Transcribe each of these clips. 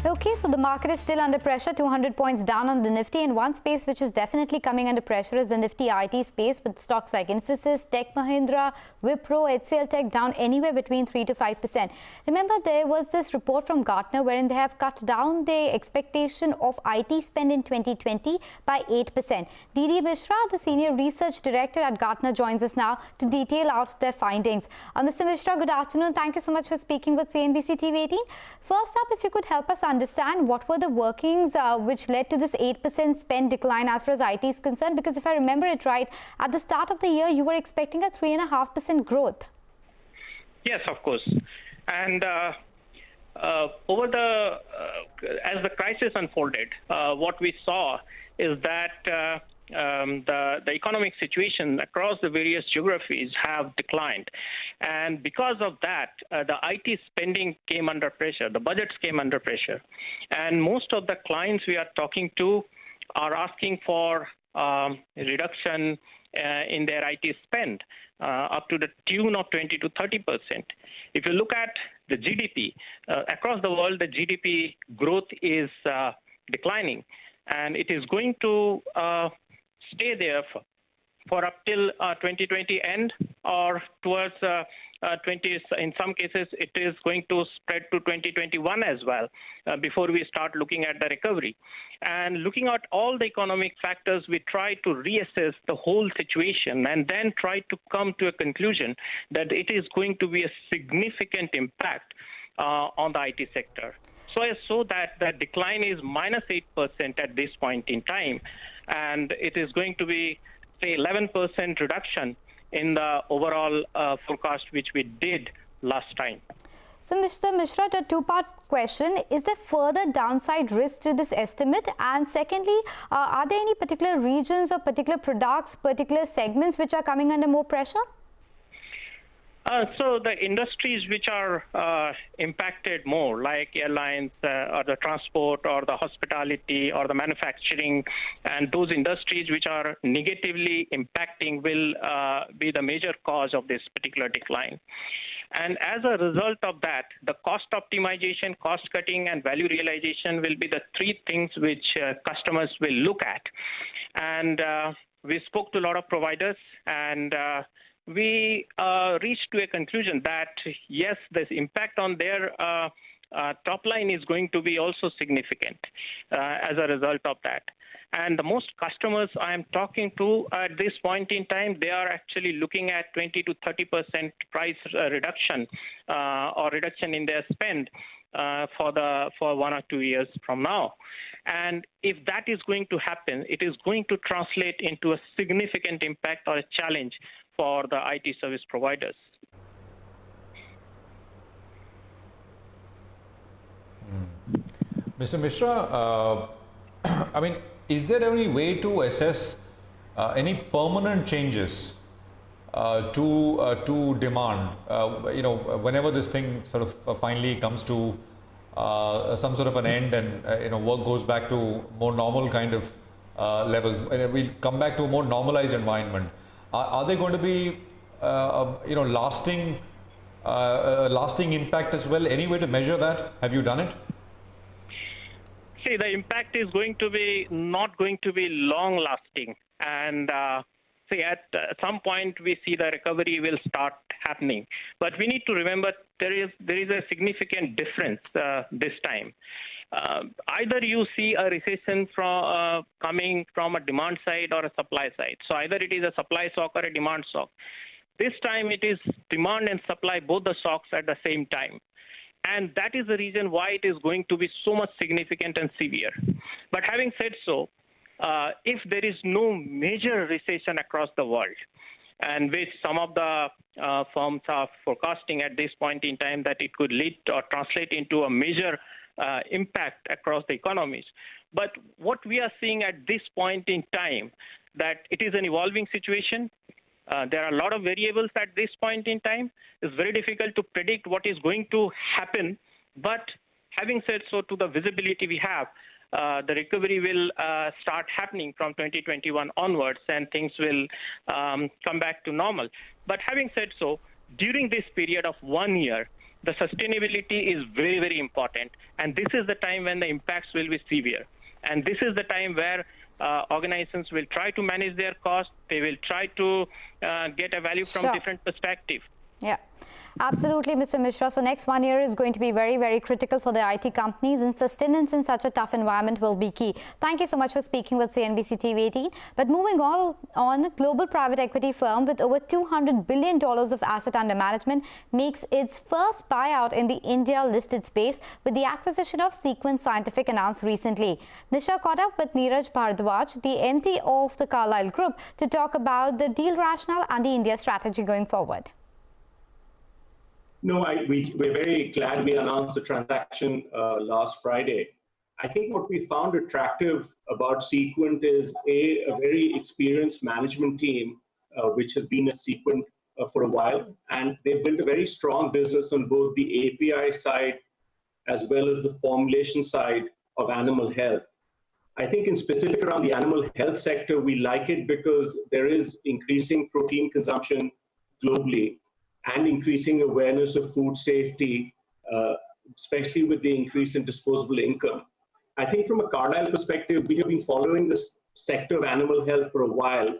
Okay, so the market is still under pressure, 200 points down on the Nifty, and one space which is definitely coming under pressure is the Nifty IT space, with stocks like Infosys, Tech Mahindra, Wipro, HCL Tech down anywhere between 3 to 5%. Remember, there was this report from Gartner wherein they have cut down the expectation of IT spend in 2020 by 8%. Mishra, the Senior Research Director at Gartner, joins us now to detail out their findings. Mr. Mishra, good afternoon. Thank you so much for speaking with CNBC-TV18. First up, if you could help us understand what were the workings which led to this 8% spend decline as far as IT is concerned, because if I remember it right, at the start of the year, you were expecting a 3.5% growth. Yes, of course. And as the crisis unfolded, what we saw is that the economic situation across the various geographies have declined. And because of that, the IT spending came under pressure, the budgets came under pressure. And most of the clients we are talking to are asking for a reduction in their IT spend up to the tune of 20 to 30%. If you look at the GDP, across the world, the GDP growth is declining, and it is going to stay there for up till 2020 end, or towards 20. In some cases, it is going to spread to 2021 as well before we start looking at the recovery. And looking at all the economic factors, we try to reassess the whole situation and then try to come to a conclusion that it is going to be a significant impact on the IT sector. So that the decline is minus 8% at this point in time, and it is going to be, say, 11% reduction in the overall forecast which we did last time. So, Mr. Mishra, a two-part question. Is there further downside risk to this estimate? And secondly, are there any particular regions or particular products, particular segments which are coming under more pressure? So the industries which are impacted more, like airlines or the transport or the hospitality or the manufacturing, and those industries which are negatively impacting will be the major cause of this particular decline. And as a result of that, the cost optimization, cost cutting, and value realization will be the three things which customers will look at. And we spoke to a lot of providers, and we reached to a conclusion that, yes, this impact on their top line is going to be also significant as a result of that. And the most customers I am talking to at this point in time, they are actually looking at 20 to 30% price reduction or reduction in their spend for 1 or 2 years from now. And if that is going to happen, it is going to translate into a significant impact or a challenge for the IT service providers. Mr. Mishra, I mean, is there any way to assess any permanent changes to demand? Whenever this thing sort of finally comes to some sort of an end, and work goes back to more normal kind of levels, we'll come back to a more normalized environment. Are there going to be lasting impact as well? Any way to measure that? Have you done it? See, the impact is going to be not going to be long lasting, and at some point we see the recovery will start happening. But we need to remember there is a significant difference this time. Either you see a recession coming from a demand side or a supply side. So either it is a supply shock or a demand shock. This time it is demand and supply, both the shocks at the same time. And that is the reason why it is going to be so much significant and severe. But having said so, if there is no major recession across the world, and which some of the firms are forecasting at this point in time that it could lead or translate into a major impact across the economies. But what we are seeing at this point in time, that it is an evolving situation. There are a lot of variables at this point in time. It's very difficult to predict what is going to happen. But having said so, to the visibility we have, the recovery will start happening from 2021 onwards, and things will come back to normal. But having said so, during this period of 1 year, the sustainability is very, very important. And this is the time when the impacts will be severe. And this is the time where organizations will try to manage their costs. They will try to get a value from different perspectives. Yeah, absolutely, Mr. Mishra. So next 1 year is going to be very, very critical for the IT companies, and sustenance in such a tough environment will be key. Thank you so much for speaking with CNBC-TV18. But moving on, global private equity firm with over $200 billion of asset under management makes its first buyout in the India-listed space with the acquisition of Sequent Scientific announced recently. Nisha caught up with Neeraj Bharadwaj, the MD of the Carlyle Group, to talk about the deal rationale and the India strategy going forward. No, we're very glad we announced the transaction last Friday. I think what we found attractive about Sequent is a very experienced management team, which has been at Sequent for a while, and they built a very strong business on both the API side as well as the formulation side of animal health. I think in specific around the animal health sector, we like it because there is increasing protein consumption globally, and increasing awareness of food safety, especially with the increase in disposable income. I think from a Carlyle perspective, we have been following this sector of animal health for a while.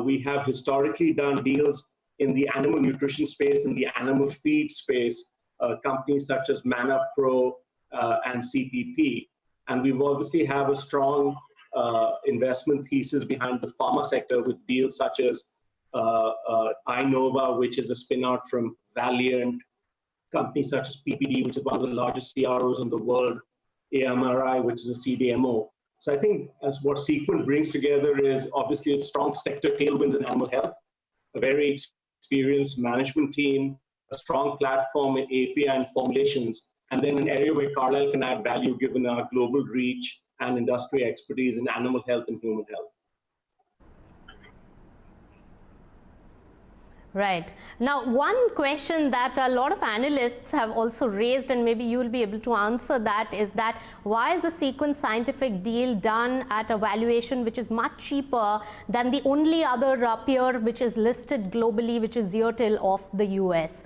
We have historically done deals in the animal nutrition space, in the animal feed space, companies such as ManaPro and CPP. And we obviously have a strong investment thesis behind the pharma sector with deals such as Innova, which is a spin-out from Valiant, companies such as PPD, which is one of the largest CROs in the world, AMRI, which is a CDMO. So I think as what Sequent brings together is obviously a strong sector tailwinds in animal health, a very experienced management team, a strong platform in API and formulations, and then an area where Carlyle can add value given our global reach and industry expertise in animal health and human health. Right. Now, one question that a lot of analysts have also raised, and maybe you will be able to answer that, is that why is the Sequent Scientific deal done at a valuation which is much cheaper than the only other peer which is listed globally, which is Zeotil of the US,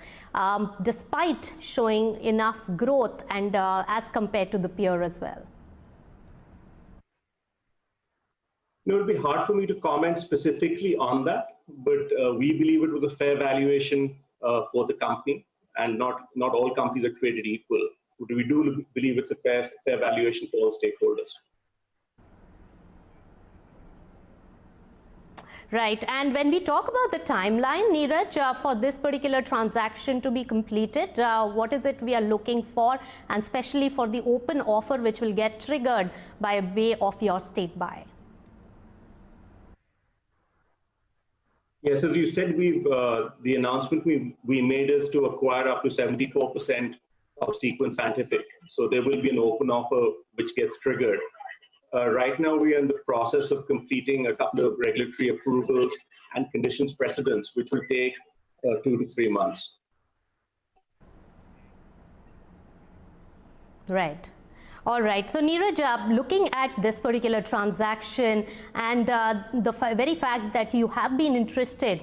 despite showing enough growth and as compared to the peer as well? It would be hard for me to comment specifically on that, but we believe it was a fair valuation for the company, and not all companies are created equal. But we do believe it's a fair valuation for all stakeholders. Right. And when we talk about the timeline, Neeraj, for this particular transaction to be completed, what is it we are looking for, and especially for the open offer which will get triggered by way of your state buy? Yes, as you said, the announcement we made is to acquire up to 74% of Sequent Scientific. So there will be an open offer which gets triggered. Right now, we are in the process of completing a couple of regulatory approvals and conditions precedents, which will take 2 to 3 months. Right. All right. So, Neeraj, looking at this particular transaction and the very fact that you have been interested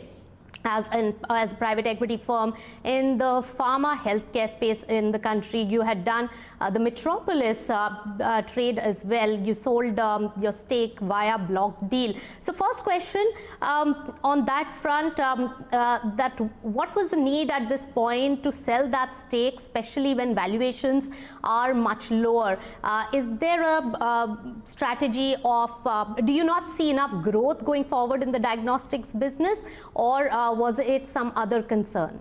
as a private equity firm in the pharma healthcare space in the country, you had done the Metropolis trade as well. You sold your stake via block deal. So first question on that front, that what was the need at this point to sell that stake, especially when valuations are much lower? Is there a strategy of, do you not see enough growth going forward in the diagnostics business, or was it some other concern?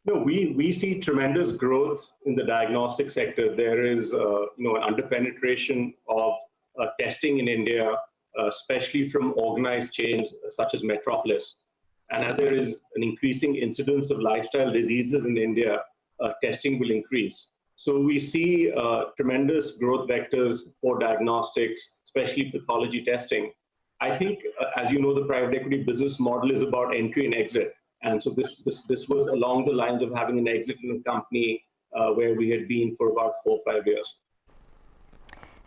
No, we see tremendous growth in the diagnostic sector. There is an underpenetration of testing in India, especially from organized chains such as Metropolis. And as there is an increasing incidence of lifestyle diseases in India, testing will increase. So we see tremendous growth vectors for diagnostics, especially pathology testing. I think, as you know, the private equity business model is about entry and exit. And so this was along the lines of having an exit in a company where we had been for about 4 or 5 years.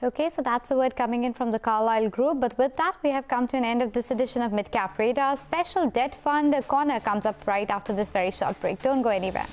Okay, so that's the word coming in from the Carlyle Group. But with that, we have come to an end of this edition of Midcap Radar. Special Debt Fund Corner comes up right after this very short break. Don't go anywhere.